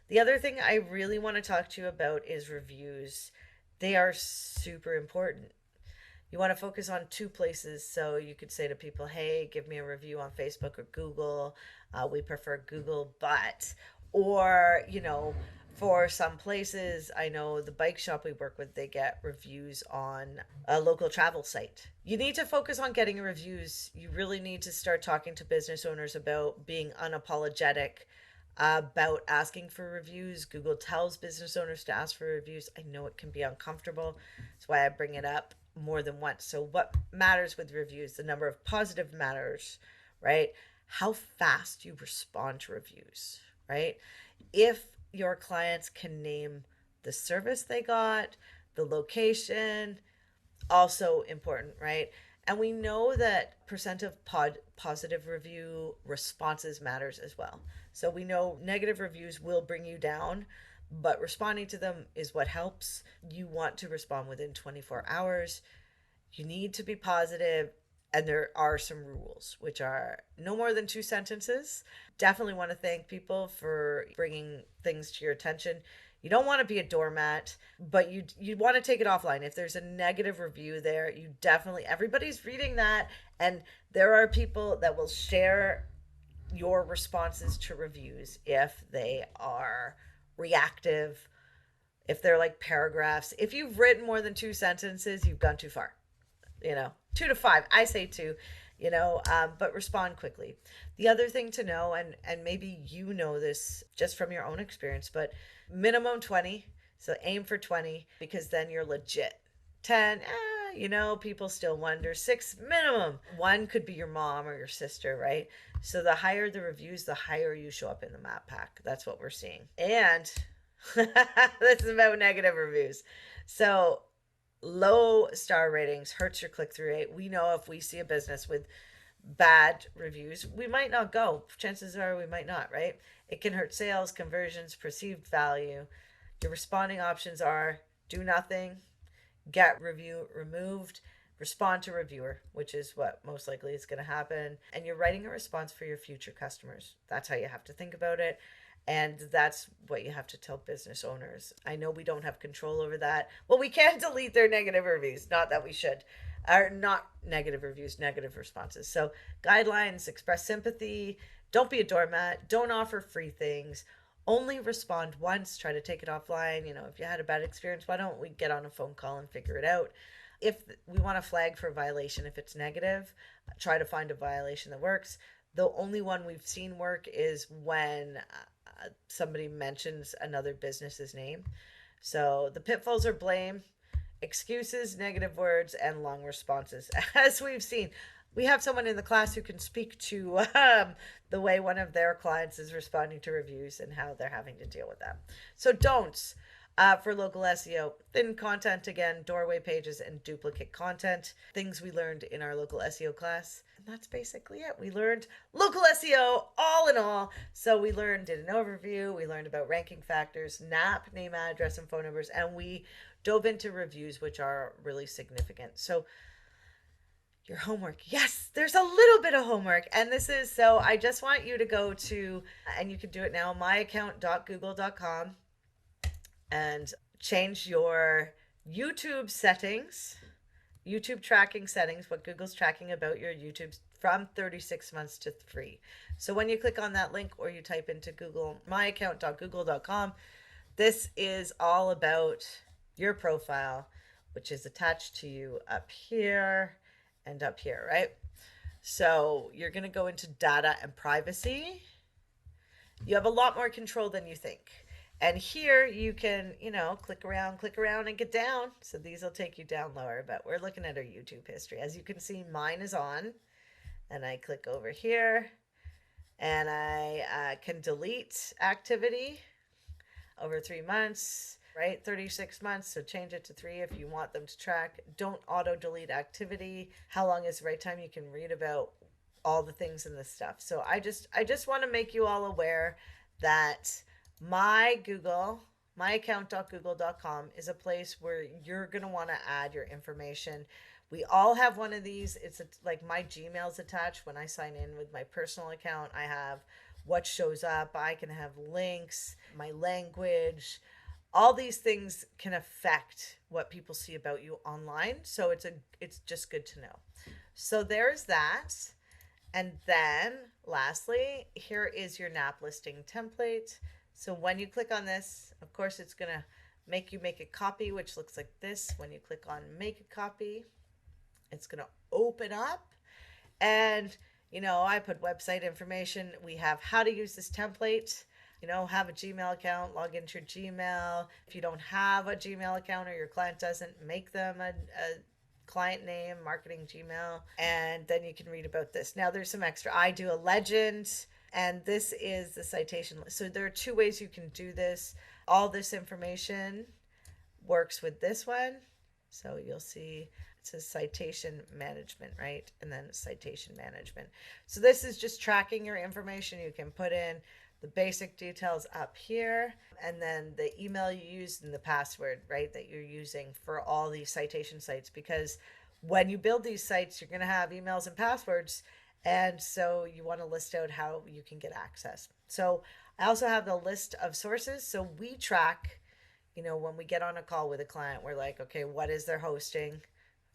The other thing I really want to talk to you about is reviews. They are super important. You want to focus on two places. So you could say to people, hey, give me a review on Facebook or Google. We prefer Google, but, or, for some places, I know the bike shop we work with, they get reviews on a local travel site. You need to focus on getting reviews. You really need to start talking to business owners about being unapologetic about asking for reviews. Google tells business owners to ask for reviews. I know it can be uncomfortable. That's why I bring it up more than once. So, what matters with reviews? The number of positive matters, right? How fast you respond to reviews, right? If your clients can name the service they got, the location, also important, right? And we know that percent of positive review responses matters as well. So we know negative reviews will bring you down, but responding to them is what helps. You want to respond within 24 hours. You need to be positive, and there are some rules, which are no more than two sentences. Definitely want to thank people for bringing things to your attention. You don't want to be a doormat, but you want to take it offline. If there's a negative review there, you definitely, everybody's reading that, and there are people that will share your responses to reviews if they are reactive, if they're like paragraphs. If you've written more than two sentences, you've gone too far. 2 to 5, I say two, but respond quickly. The other thing to know, and maybe you know this just from your own experience, but minimum 20. So aim for 20, because then you're legit. 10, people still wonder. 6 minimum. One could be your mom or your sister, right? So the higher the reviews, the higher you show up in the map pack. That's what we're seeing. And this is about negative reviews. So low star ratings hurts your click-through rate. We know if we see a business with bad reviews, we might not go. Chances are we might not, right? It can hurt sales, conversions, perceived value. Your responding options are do nothing, get review removed, respond to reviewer, which is what most likely is going to happen. And you're writing a response for your future customers. That's how you have to think about it. And that's what you have to tell business owners. I know we don't have control over that. Well, we can delete their negative reviews. Not that we should. Or not negative reviews, negative responses. So, guidelines: express sympathy. Don't be a doormat. Don't offer free things. Only respond once. Try to take it offline. If you had a bad experience, why don't we get on a phone call and figure it out? If we want to flag for a violation, if it's negative, try to find a violation that works. The only one we've seen work is when somebody mentions another business's name. So the pitfalls are blame, excuses, negative words, and long responses. As we've seen, we have someone in the class who can speak to the way one of their clients is responding to reviews and how they're having to deal with them. So don'ts. For local SEO, thin content again, doorway pages, and duplicate content. Things we learned in our local SEO class. And that's basically it. We learned local SEO all in all. So we did an overview. We learned about ranking factors, NAP, name, address, and phone numbers. And we dove into reviews, which are really significant. So your homework. Yes, there's a little bit of homework. And this is, so I just want you to go to, and you can do it now, myaccount.google.com, and change your YouTube settings, YouTube tracking settings, what Google's tracking about your YouTube, from 36 months to 3. So when you click on that link or you type into Google, myaccount.google.com, this is all about your profile, which is attached to you up here and up here, right? So you're going to go into data and privacy. You have a lot more control than you think. And here you can, click around and get down. So these will take you down lower, but we're looking at our YouTube history. As you can see, mine is on, and I click over here, and I can delete activity over 3 months, right? 36 months. So change it to 3 if you want them to track. Don't auto delete activity. How long is the right time? You can read about all the things in this stuff. So I just want to make you all aware that myaccount.google.com is a place where you're going to want to add your information. We all have one of these. It's like my Gmail's attached. When I sign in with my personal account, I have what shows up. I can have links. my language. All these things can affect what people see about you online. So it's just good to know. So there's that. And then lastly, here is your NAP listing template. So when you click on this, of course, it's going to make you make a copy, which looks like this. When you click on make a copy, it's going to open up. And, I put website information. We have how to use this template. Have a Gmail account, log into your Gmail. If you don't have a Gmail account or your client doesn't, make them a client name, marketing Gmail, and then you can read about this. Now there's some extra. I do a legend, and this is the citation. So there are two ways you can do this. All this information works with this one. So you'll see it says citation management, right? And then citation management. So this is just tracking your information. You can put in the basic details up here, and then the email you used and the password, right, that you're using for all these citation sites. Because when you build these sites, you're going to have emails and passwords, and so you want to list out how you can get access. So I also have the list of sources. So we track, when we get on a call with a client, we're like, okay, what is their hosting?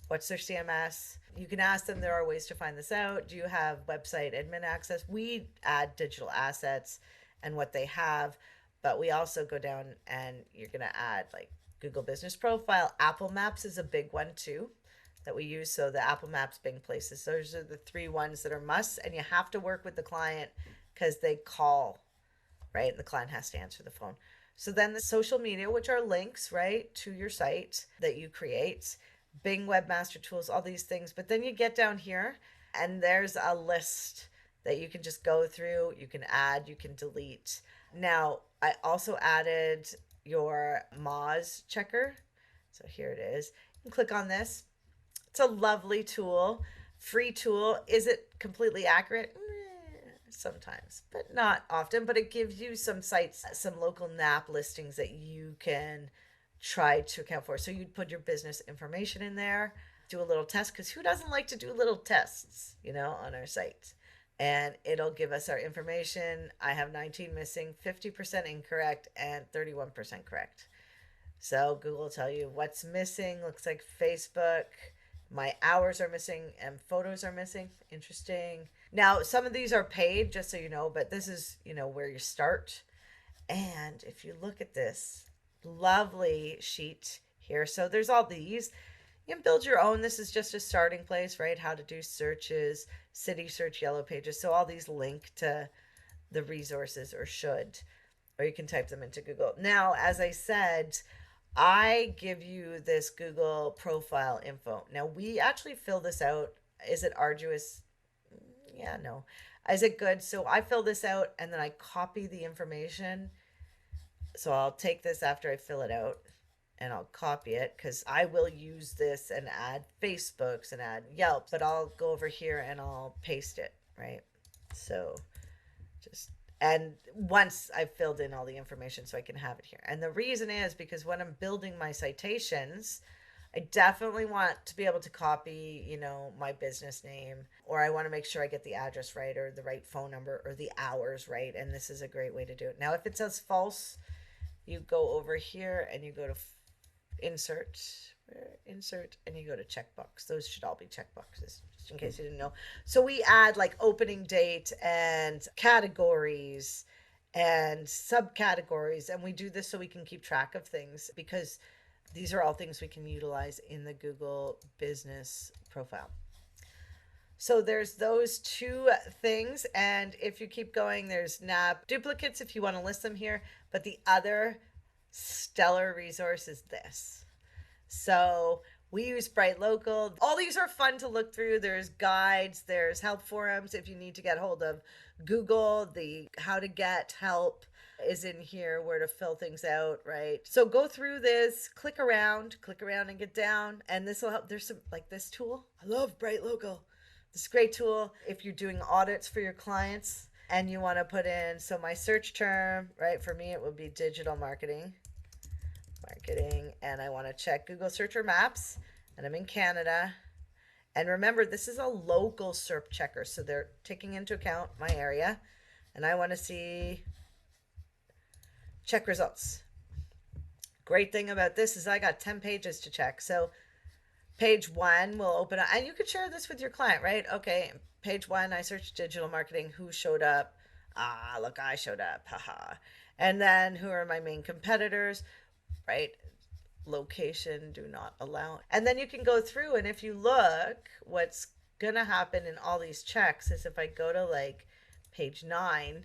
What's their CMS? You can ask them, there are ways to find this out. Do you have website admin access? We add digital assets and what they have, but we also go down and you're going to add like Google Business Profile. Apple Maps is a big one too that we use. So the Apple Maps, Bing Places, those are the three ones that are musts, and you have to work with the client because they call, right? And the client has to answer the phone. So then the social media, which are links, right, to your site that you create. Bing Webmaster Tools, all these things. But then you get down here and there's a list that you can just go through. You can add, you can delete. Now, I also added your Moz checker. So here it is. You can click on this. It's a lovely tool, free tool. Is it completely accurate? Sometimes, but not often. But it gives you some sites, some local NAP listings that you can try to account for. So you'd put your business information in there, do a little test, because who doesn't like to do little tests, on our site? And it'll give us our information. I have 19 missing, 50% incorrect, and 31% correct. So Google will tell you what's missing. Looks like Facebook. My hours are missing and photos are missing. Interesting. Now, some of these are paid, just so you know, but this is, where you start. And if you look at this, lovely sheet here. So there's all these. You can build your own. This is just a starting place, right? How to do searches, city search, yellow pages. So all these link to the resources, or should, or you can type them into Google. Now, as I said, I give you this Google profile info. Now, we actually fill this out. Is it arduous? Yeah, no. Is it good? So I fill this out and then I copy the information. So I'll take this after I fill it out and I'll copy it, because I will use this and add Facebooks and add Yelp, but I'll go over here and I'll paste it, right? So and once I've filled in all the information so I can have it here. And the reason is because when I'm building my citations, I definitely want to be able to copy, my business name, or I want to make sure I get the address right, or the right phone number, or the hours right. And this is a great way to do it. Now, if it says false, you go over here and you go to insert, and you go to checkbox. Those should all be checkboxes, just in case you didn't know. So we add like opening date and categories and subcategories, and we do this so we can keep track of things, because these are all things we can utilize in the Google Business Profile. So there's those two things. And if you keep going, there's NAP duplicates if you want to list them here. But the other stellar resource is this. So we use BrightLocal. All these are fun to look through. There's guides, there's help forums if you need to get hold of Google. The how to get help is in here, where to fill things out, right? So go through this, click around and get down, and this will help. There's some, like this tool. I love BrightLocal. This is a great tool if you're doing audits for your clients and you want to put in, so my search term, right, for me it would be digital marketing, and I want to check Google search or maps, and I'm in Canada. And remember, this is a local SERP checker, so they're taking into account my area, and I want to see check results. Great thing about this is I got 10 pages to check. So page one will open up, and you could share this with your client, right? Okay, page one, I searched digital marketing, who showed up? Ah, look, I showed up, haha. And then who are my main competitors, right? Location, do not allow. And then you can go through, and if you look, what's gonna happen in all these checks is if I go to like page 9,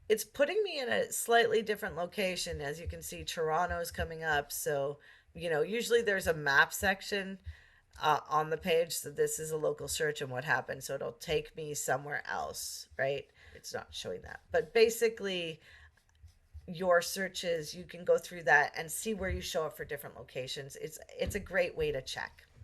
it's putting me in a slightly different location. As you can see, Toronto's coming up. So, usually there's a map section on the page. So this is a local search and what happened. So it'll take me somewhere else, right? It's not showing that. But basically, your searches, you can go through that and see where you show up for different locations. It's a great way to check.